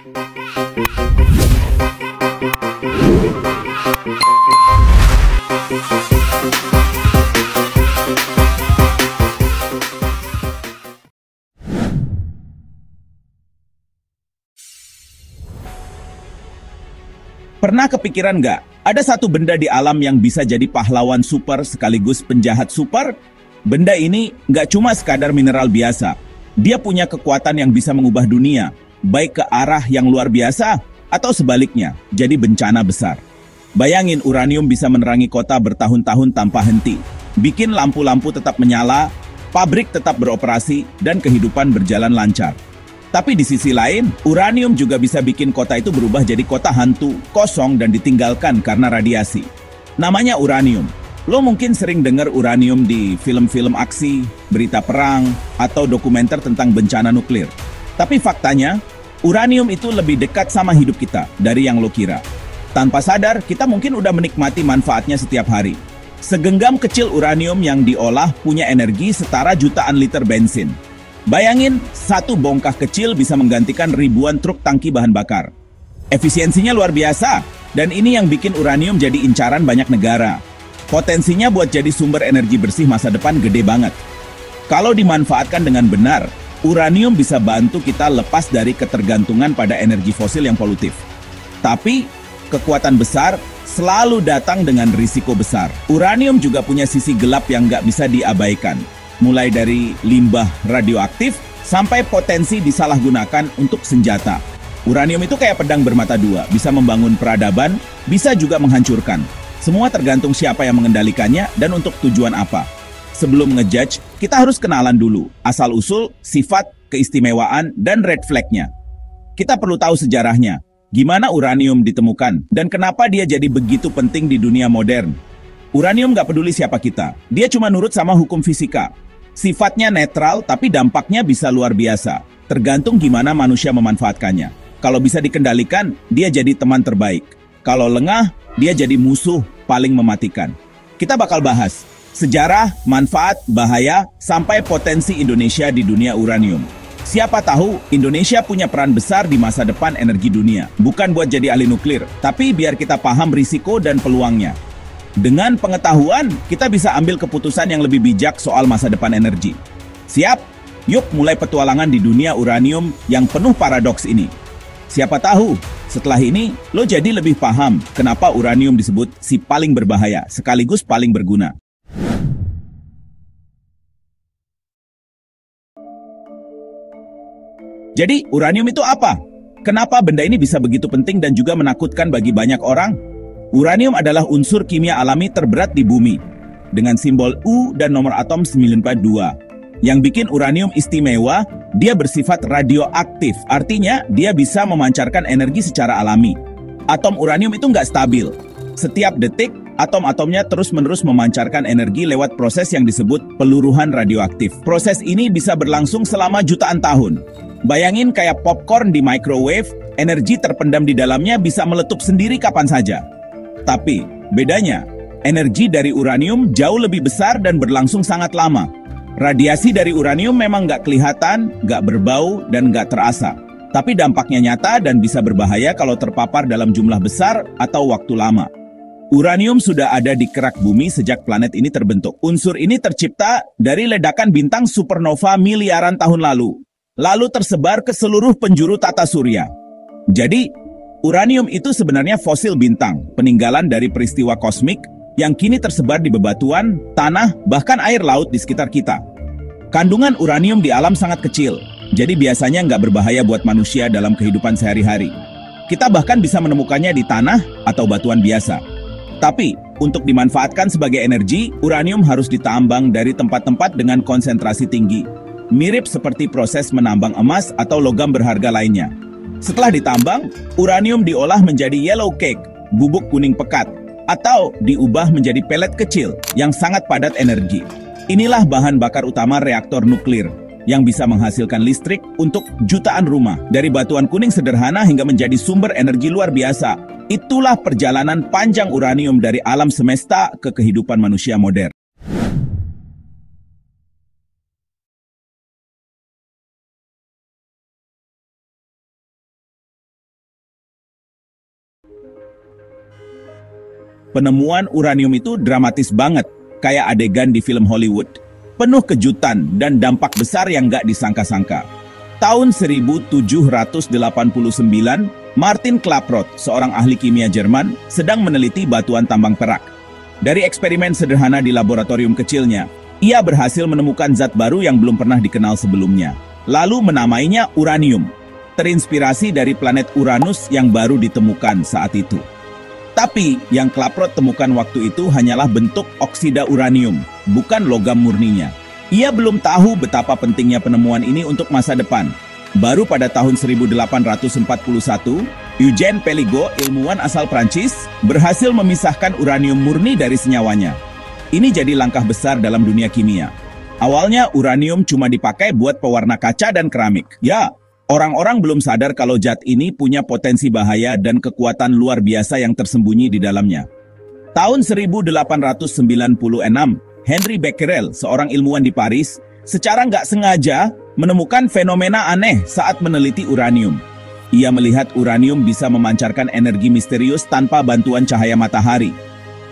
Pernah kepikiran nggak, ada satu benda di alam yang bisa jadi pahlawan super sekaligus penjahat super? Benda ini nggak cuma sekadar mineral biasa. Dia punya kekuatan yang bisa mengubah dunia, baik ke arah yang luar biasa atau sebaliknya, jadi bencana besar. Bayangin uranium bisa menerangi kota bertahun-tahun tanpa henti, bikin lampu-lampu tetap menyala, pabrik tetap beroperasi, dan kehidupan berjalan lancar. Tapi di sisi lain, uranium juga bisa bikin kota itu berubah jadi kota hantu, kosong, dan ditinggalkan karena radiasi. Namanya uranium. Lo mungkin sering dengar uranium di film-film aksi, berita perang, atau dokumenter tentang bencana nuklir. Tapi faktanya, uranium itu lebih dekat sama hidup kita dari yang lo kira. Tanpa sadar, kita mungkin udah menikmati manfaatnya setiap hari. Segenggam kecil uranium yang diolah punya energi setara jutaan liter bensin. Bayangin, satu bongkah kecil bisa menggantikan ribuan truk tangki bahan bakar. Efisiensinya luar biasa, dan ini yang bikin uranium jadi incaran banyak negara. Potensinya buat jadi sumber energi bersih masa depan gede banget. Kalau dimanfaatkan dengan benar, uranium bisa bantu kita lepas dari ketergantungan pada energi fosil yang polutif. Tapi, kekuatan besar selalu datang dengan risiko besar. Uranium juga punya sisi gelap yang nggak bisa diabaikan. Mulai dari limbah radioaktif sampai potensi disalahgunakan untuk senjata. Uranium itu kayak pedang bermata dua, bisa membangun peradaban, bisa juga menghancurkan. Semua tergantung siapa yang mengendalikannya dan untuk tujuan apa. Sebelum ngejudge, kita harus kenalan dulu asal-usul, sifat, keistimewaan, dan red flag-nya. Kita perlu tahu sejarahnya, gimana uranium ditemukan, dan kenapa dia jadi begitu penting di dunia modern. Uranium nggak peduli siapa kita, dia cuma nurut sama hukum fisika. Sifatnya netral, tapi dampaknya bisa luar biasa. Tergantung gimana manusia memanfaatkannya. Kalau bisa dikendalikan, dia jadi teman terbaik. Kalau lengah, dia jadi musuh paling mematikan. Kita bakal bahas sejarah, manfaat, bahaya, sampai potensi Indonesia di dunia uranium. Siapa tahu Indonesia punya peran besar di masa depan energi dunia. Bukan buat jadi ahli nuklir, tapi biar kita paham risiko dan peluangnya. Dengan pengetahuan, kita bisa ambil keputusan yang lebih bijak soal masa depan energi. Siap? Yuk mulai petualangan di dunia uranium yang penuh paradoks ini. Siapa tahu, setelah ini, lo jadi lebih paham kenapa uranium disebut si paling berbahaya, sekaligus paling berguna. Jadi, uranium itu apa? Kenapa benda ini bisa begitu penting dan juga menakutkan bagi banyak orang? Uranium adalah unsur kimia alami terberat di bumi, dengan simbol U dan nomor atom 942. Yang bikin uranium istimewa, dia bersifat radioaktif, artinya dia bisa memancarkan energi secara alami. Atom uranium itu nggak stabil. Setiap detik, atom-atomnya terus-menerus memancarkan energi lewat proses yang disebut peluruhan radioaktif. Proses ini bisa berlangsung selama jutaan tahun. Bayangin kayak popcorn di microwave, energi terpendam di dalamnya bisa meletup sendiri kapan saja. Tapi, bedanya, energi dari uranium jauh lebih besar dan berlangsung sangat lama. Radiasi dari uranium memang nggak kelihatan, nggak berbau, dan nggak terasa. Tapi dampaknya nyata dan bisa berbahaya kalau terpapar dalam jumlah besar atau waktu lama. Uranium sudah ada di kerak bumi sejak planet ini terbentuk. Unsur ini tercipta dari ledakan bintang supernova miliaran tahun lalu tersebar ke seluruh penjuru tata surya. Jadi, uranium itu sebenarnya fosil bintang, peninggalan dari peristiwa kosmik yang kini tersebar di bebatuan, tanah, bahkan air laut di sekitar kita. Kandungan uranium di alam sangat kecil, jadi biasanya nggak berbahaya buat manusia dalam kehidupan sehari-hari. Kita bahkan bisa menemukannya di tanah atau batuan biasa. Tapi, untuk dimanfaatkan sebagai energi, uranium harus ditambang dari tempat-tempat dengan konsentrasi tinggi. Mirip seperti proses menambang emas atau logam berharga lainnya. Setelah ditambang, uranium diolah menjadi yellow cake, bubuk kuning pekat, atau diubah menjadi pelet kecil yang sangat padat energi. Inilah bahan bakar utama reaktor nuklir yang bisa menghasilkan listrik untuk jutaan rumah. Dari batuan kuning sederhana hingga menjadi sumber energi luar biasa. Itulah perjalanan panjang uranium dari alam semesta ke kehidupan manusia modern. Penemuan uranium itu dramatis banget, kayak adegan di film Hollywood. Penuh kejutan dan dampak besar yang nggak disangka-sangka. Tahun 1789, Martin Klaproth, seorang ahli kimia Jerman, sedang meneliti batuan tambang perak. Dari eksperimen sederhana di laboratorium kecilnya, ia berhasil menemukan zat baru yang belum pernah dikenal sebelumnya. Lalu menamainya uranium, terinspirasi dari planet Uranus yang baru ditemukan saat itu. Tapi yang Klaproth temukan waktu itu hanyalah bentuk oksida uranium, bukan logam murninya. Ia belum tahu betapa pentingnya penemuan ini untuk masa depan. Baru pada tahun 1841, Eugène Péligot, ilmuwan asal Prancis, berhasil memisahkan uranium murni dari senyawanya. Ini jadi langkah besar dalam dunia kimia. Awalnya uranium cuma dipakai buat pewarna kaca dan keramik. Ya, orang-orang belum sadar kalau zat ini punya potensi bahaya dan kekuatan luar biasa yang tersembunyi di dalamnya. Tahun 1896, Henri Becquerel, seorang ilmuwan di Paris, secara nggak sengaja menemukan fenomena aneh saat meneliti uranium. Ia melihat uranium bisa memancarkan energi misterius tanpa bantuan cahaya matahari.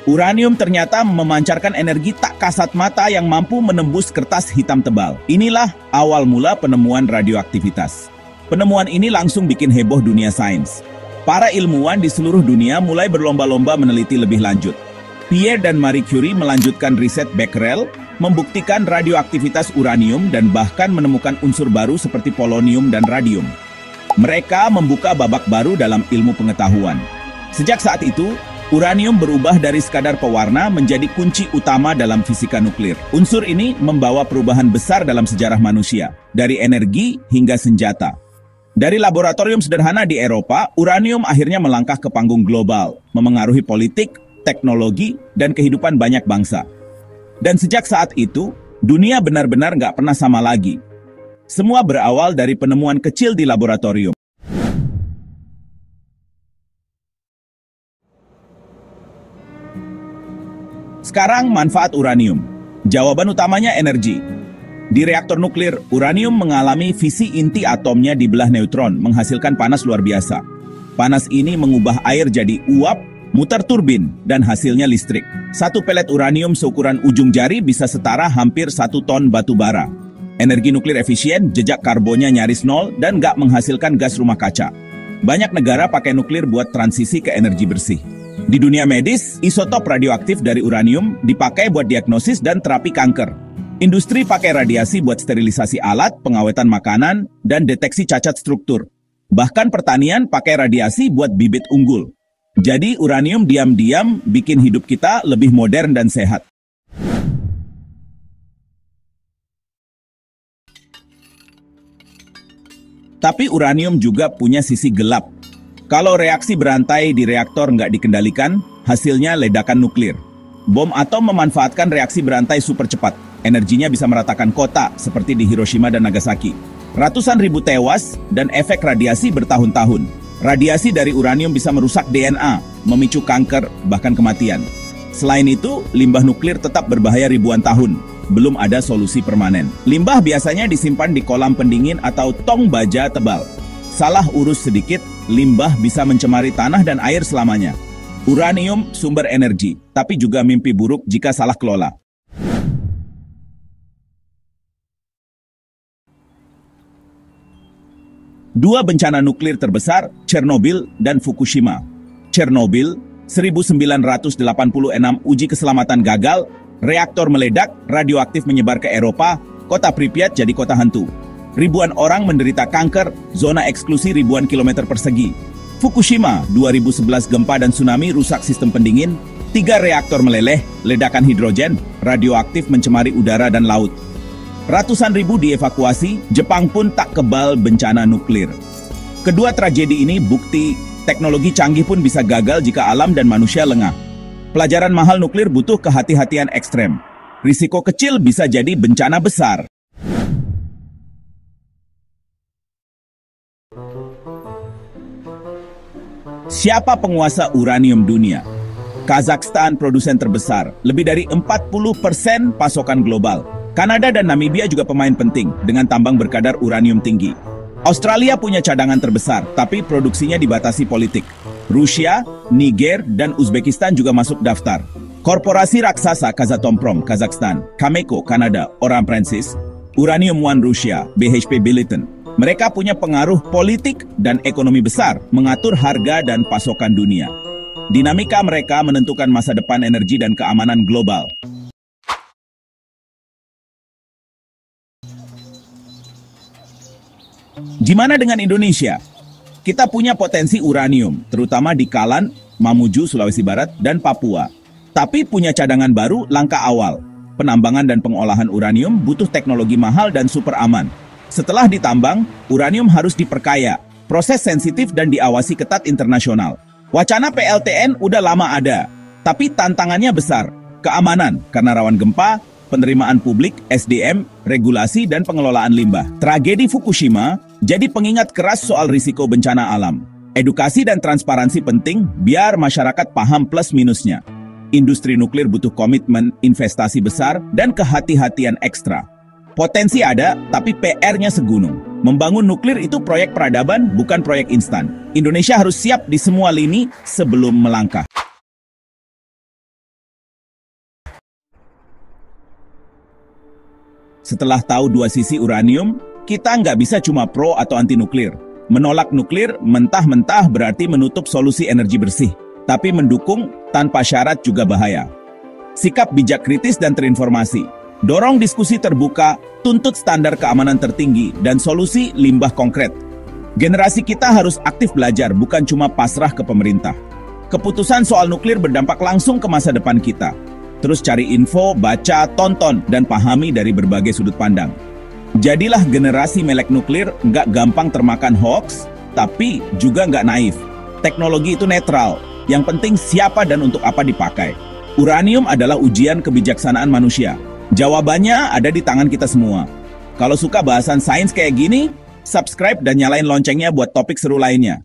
Uranium ternyata memancarkan energi tak kasat mata yang mampu menembus kertas hitam tebal. Inilah awal mula penemuan radioaktivitas. Penemuan ini langsung bikin heboh dunia sains. Para ilmuwan di seluruh dunia mulai berlomba-lomba meneliti lebih lanjut. Pierre dan Marie Curie melanjutkan riset Becquerel, membuktikan radioaktivitas uranium dan bahkan menemukan unsur baru seperti polonium dan radium. Mereka membuka babak baru dalam ilmu pengetahuan. Sejak saat itu, uranium berubah dari sekadar pewarna menjadi kunci utama dalam fisika nuklir. Unsur ini membawa perubahan besar dalam sejarah manusia, dari energi hingga senjata. Dari laboratorium sederhana di Eropa, uranium akhirnya melangkah ke panggung global, memengaruhi politik, teknologi, dan kehidupan banyak bangsa. Dan sejak saat itu, dunia benar-benar nggak pernah sama lagi. Semua berawal dari penemuan kecil di laboratorium. Sekarang manfaat uranium. Jawaban utamanya energi. Di reaktor nuklir, uranium mengalami fisi inti atomnya dibelah neutron, menghasilkan panas luar biasa. Panas ini mengubah air jadi uap, muter turbin, dan hasilnya listrik. Satu pelet uranium seukuran ujung jari bisa setara hampir 1 ton batu bara. Energi nuklir efisien, jejak karbonnya nyaris nol, dan nggak menghasilkan gas rumah kaca. Banyak negara pakai nuklir buat transisi ke energi bersih. Di dunia medis, isotop radioaktif dari uranium dipakai buat diagnosis dan terapi kanker. Industri pakai radiasi buat sterilisasi alat, pengawetan makanan, dan deteksi cacat struktur. Bahkan pertanian pakai radiasi buat bibit unggul. Jadi uranium diam-diam bikin hidup kita lebih modern dan sehat. Tapi uranium juga punya sisi gelap. Kalau reaksi berantai di reaktor nggak dikendalikan, hasilnya ledakan nuklir. Bom atom memanfaatkan reaksi berantai super cepat. Energinya bisa meratakan kota seperti di Hiroshima dan Nagasaki. Ratusan ribu tewas dan efek radiasi bertahun-tahun. Radiasi dari uranium bisa merusak DNA, memicu kanker, bahkan kematian. Selain itu, limbah nuklir tetap berbahaya ribuan tahun. Belum ada solusi permanen. Limbah biasanya disimpan di kolam pendingin atau tong baja tebal. Salah urus sedikit, limbah bisa mencemari tanah dan air selamanya. Uranium sumber energi, tapi juga mimpi buruk jika salah kelola. Dua bencana nuklir terbesar, Chernobyl dan Fukushima. Chernobyl, 1986 uji keselamatan gagal, reaktor meledak, radioaktif menyebar ke Eropa, kota Pripyat jadi kota hantu. Ribuan orang menderita kanker, zona eksklusi ribuan kilometer persegi. Fukushima, 2011 gempa dan tsunami rusak sistem pendingin, 3 reaktor meleleh, ledakan hidrogen, radioaktif mencemari udara dan laut. Ratusan ribu dievakuasi, Jepang pun tak kebal bencana nuklir. Kedua tragedi ini bukti teknologi canggih pun bisa gagal jika alam dan manusia lengah. Pelajaran mahal nuklir butuh kehati-hatian ekstrem. Risiko kecil bisa jadi bencana besar. Siapa penguasa uranium dunia? Kazakhstan produsen terbesar, lebih dari 40% pasokan global. Kanada dan Namibia juga pemain penting dengan tambang berkadar uranium tinggi. Australia punya cadangan terbesar, tapi produksinya dibatasi politik. Rusia, Niger, dan Uzbekistan juga masuk daftar. Korporasi raksasa Kazatomprom, Kazakhstan, Cameco, Kanada, Oran Prancis, Uranium One Rusia, BHP Billiton. Mereka punya pengaruh politik dan ekonomi besar, mengatur harga dan pasokan dunia. Dinamika mereka menentukan masa depan energi dan keamanan global. Gimana dengan Indonesia? Kita punya potensi uranium, terutama di Kalan, Mamuju, Sulawesi Barat, dan Papua. Tapi punya cadangan baru langkah awal. Penambangan dan pengolahan uranium butuh teknologi mahal dan super aman. Setelah ditambang, uranium harus diperkaya, proses sensitif dan diawasi ketat internasional. Wacana PLTN udah lama ada, tapi tantangannya besar. Keamanan, karena rawan gempa, penerimaan publik, SDM, regulasi, dan pengelolaan limbah. Tragedi Fukushima jadi pengingat keras soal risiko bencana alam. Edukasi dan transparansi penting biar masyarakat paham plus minusnya. Industri nuklir butuh komitmen, investasi besar, dan kehati-hatian ekstra. Potensi ada, tapi PR-nya segunung. Membangun nuklir itu proyek peradaban, bukan proyek instan. Indonesia harus siap di semua lini sebelum melangkah. Setelah tahu dua sisi uranium, kita nggak bisa cuma pro atau anti nuklir. Menolak nuklir mentah-mentah berarti menutup solusi energi bersih. Tapi mendukung tanpa syarat juga bahaya. Sikap bijak kritis dan terinformasi. Dorong diskusi terbuka, tuntut standar keamanan tertinggi, dan solusi limbah konkret. Generasi kita harus aktif belajar, bukan cuma pasrah ke pemerintah. Keputusan soal nuklir berdampak langsung ke masa depan kita. Terus cari info, baca, tonton, dan pahami dari berbagai sudut pandang. Jadilah generasi melek nuklir, nggak gampang termakan hoax, tapi juga nggak naif. Teknologi itu netral. Yang penting siapa dan untuk apa dipakai. Uranium adalah ujian kebijaksanaan manusia. Jawabannya ada di tangan kita semua. Kalau suka bahasan sains kayak gini, subscribe dan nyalain loncengnya buat topik seru lainnya.